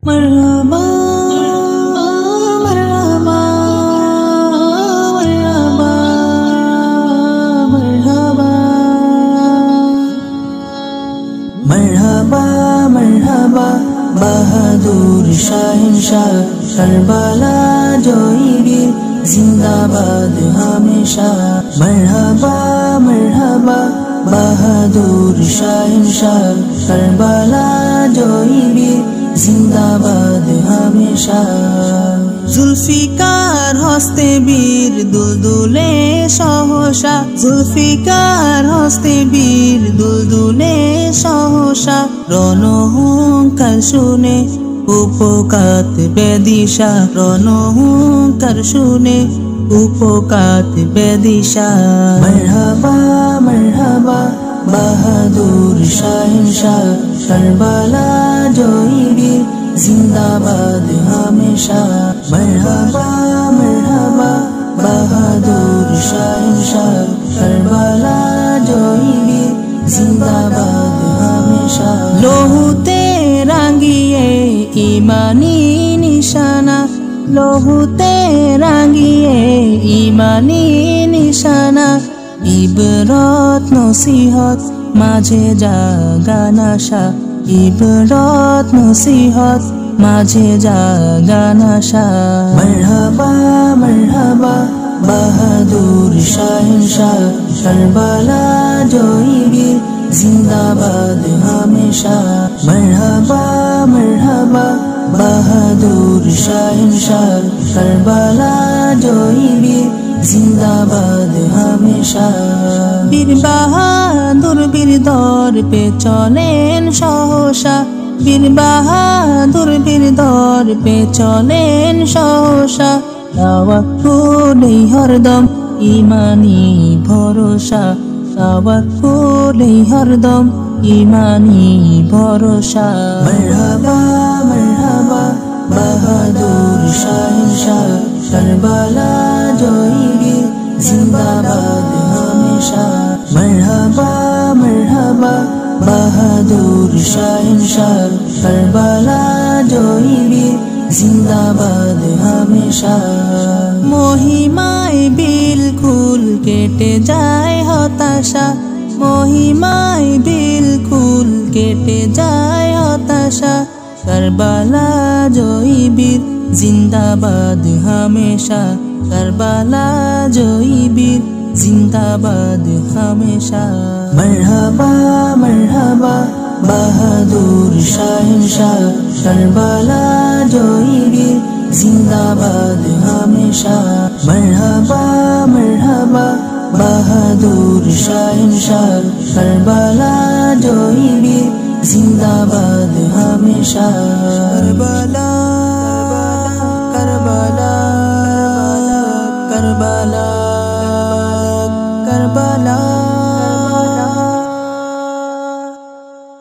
मरहबा मरहबा मरहबा मरहबा मरहबा मरहबा बहादुर शहंशाह Karbala जोई जिंदाबाद हमेशा। मरहबा मरहबा बहादुर शहंशाह करबला जोई जिंदाबाद हमेशा। जुल्फिकार हस्ते बीर दुलदुले सहसा, जुल्फिकार हस्ते बीर दुलदुले सहसा। রণহুঙ্কার শুনে উপকাত বেদিশা, রণহুঙ্কার শুনে উপকাত বেদিশা। মরহবা মরহবা বাহাদুর শহনशाह करबला जोई जिंदाबाद हमेशा। मरहबा मरहबा बहादुर शहनशाह करबला जोई जिंदाबाद हमेशा। लोहुते रांगिए इमानी निशाना, लोहुते रांगिए इमानी निशाना। इबरत नसीहत माझे जागा नाशा, इबरत नसीहत माझे जागा नाशा। मरहबा मरहबा बहादुर शहनशाह करबला जोई जिंदाबाद हमेशा। मरहबा मरहबा बहादुर शहनशाह करबला जोई जिंदाबाद हमेशा। বীর বাহাদুর বীর দর পে চলেন সহসা, বীর বাহাদুর বীর দর পে চলেন সহসা। তাওয়াক্কুলেই হরদম ইমানি ভরসা, তাওয়াক্কুলেই হরদম ইমানি ভরসা। মরহবা মরহবা বাহাদুর শহনशाह करबला जोई जिंदाबाद हमेशा। मरहबा मरहबा बहादुर शहनशाह करबला जोई जिंदाबाद हमेशा। महिमाय बिल्कुल केटे जाए हताशा, महिमाय बिल्कुल केटे जाए हताशा। करबला जोई जिंदाबाद हमेशा, करबला जोई जिंदाबाद हमेशा। मरहबा मरहबा बहादुर शहनशाह करबला जोई जिंदाबाद हमेशा। मरहबा मरहबा बहादुर शहनशाह करबला जोई जिंदाबाद हमेशा। Karbala Karbala Karbala